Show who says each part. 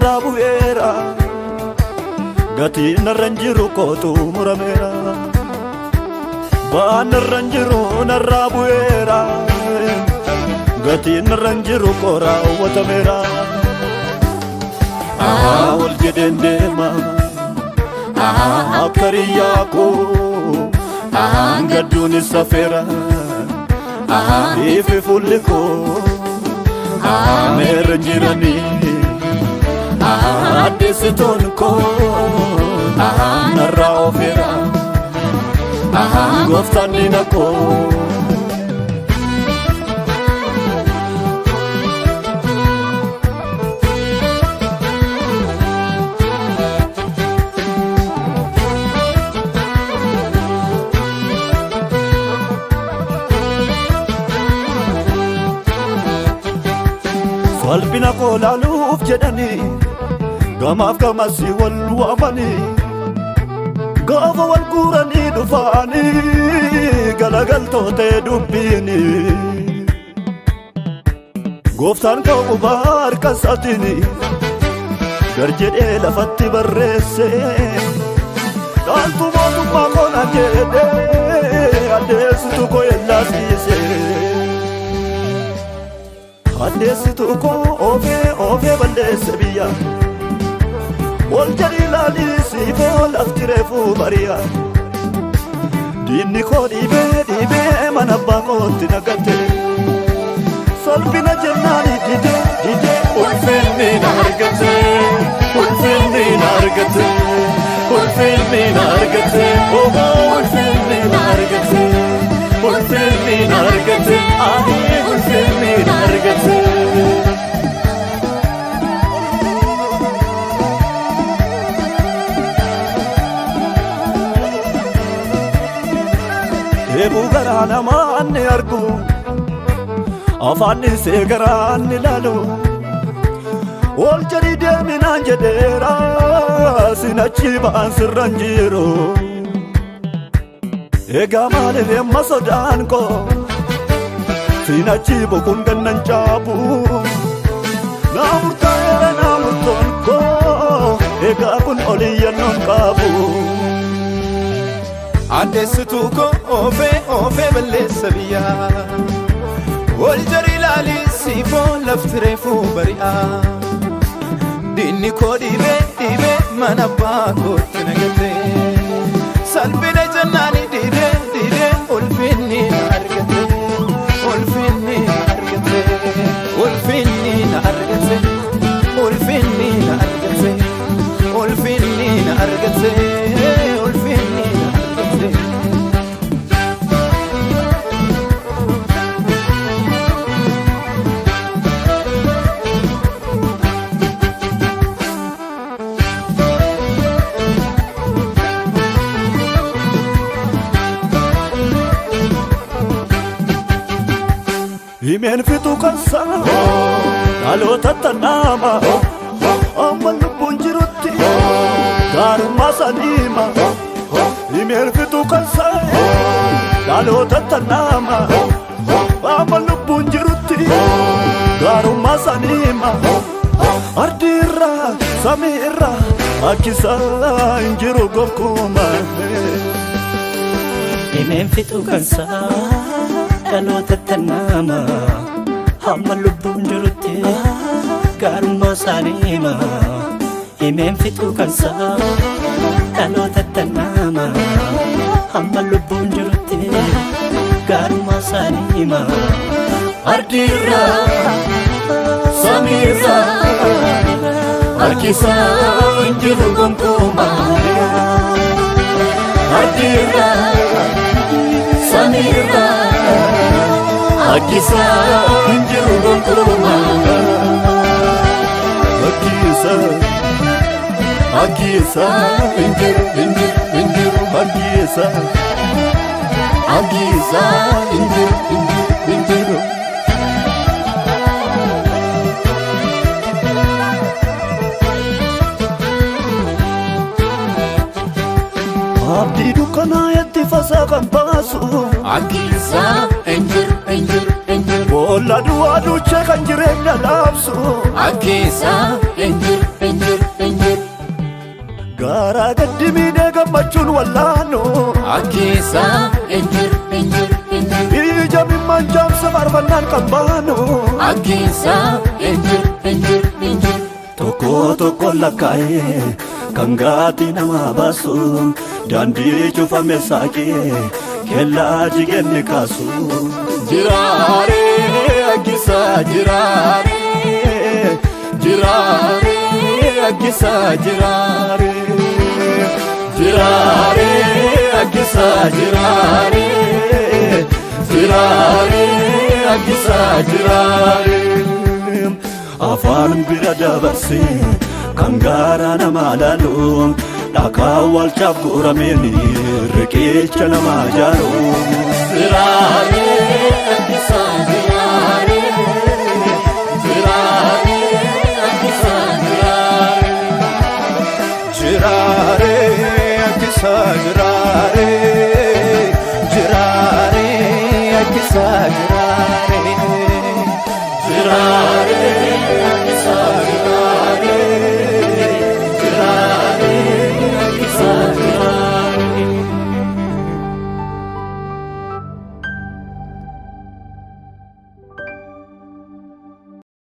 Speaker 1: narrabuera gati narranjiru kotu muramera ba narranjiru narrabuera gati narranjiru kora watamera wal jedendema akariyako gaduni safera ife fuliko merjirani adesitonko narra ofera goftaninako Walbina kola luf jedani Gamaf gamasi wal wamani Gava wal kurani dufani Galagal tote dubbini Goftan ka ubar kasatini Garjede lafatti barrese Daltu motu makona jede Adesitu ko yellasise Adesitu ofe balese biya Wal jalilali sibo laftirefu bariya Dini ko dibe manabba kooti nagate Salbina jennani dide ulfinni nargate Ulfinni nargate Ulfinni nargate Ulfinni nargate Ulfinni nargate ulfinni nargate Ebu garana manni argu Afanni se garanni lalu Ol jari deminan jedera Sinachi baan sirranjiru Ega male remma sodan ko Sinachi bokun gannan chabu Namurton ko Ega kun oliyan non kabu Adesitu ko ofe balesa biya Wal jari lali sifo laftirefu bari'a Dini ko dibe manabba kooti nagate Salbina jannani dide ulfinni nargate Ulfinni nargate Ulfinni nargate Ulfinni nargate Ulfinni nargate Ulfinni nargate Imen fitu kansa Alota tanama Amma lubun jirutti Garumma sanima Imen fitu kansa Alota tanama Amma lubun jirutti Garumma sanima Ardirra samirra Akisa injiru gokuma
Speaker 2: Imen fitu kansa Kalota tanama Hamma lubbun jirutti Garumma sanima Imen fitu kansa Kalota tanama Hamma lubbun jirutti Garumma sanima Ardirra Samirra Arkisa injiru gomkuma Ardirra Samirra Akisa injiru gomkuma
Speaker 1: Akisa injiru Akisa injiru Abdi dukana yatti fasa kan basu
Speaker 2: Akisa injiru
Speaker 1: Bolla du'a ducha kan jirenya labsu
Speaker 2: Akisa injiru
Speaker 1: Gara gaddimi deegammachuun wallaano
Speaker 2: Akisa enjiru enjiru
Speaker 1: Ija mimmaan jaamsa faarfannaan kan baano
Speaker 2: Akisa enjiru
Speaker 1: Tokko tokko lakkaa'ee kan gaatii nama baasu daandii cufame saaqee kellaa jigeenni kaasu
Speaker 2: Jiraare Akisa jiraare Jiraare Akisa jiraare Jiraare Akisa jiraare Jiraare Akisa jiraare
Speaker 1: Afaan bira dabarsee kan gaara nama laalu dhakaa walchaaf guurameeni riqicha nama jaaru
Speaker 2: Jiraare Akisa jiraare Jiraare Akisa jiraare
Speaker 1: Jiraare Akisa jiraare Jiraare Akisa jiraare
Speaker 2: Jiraare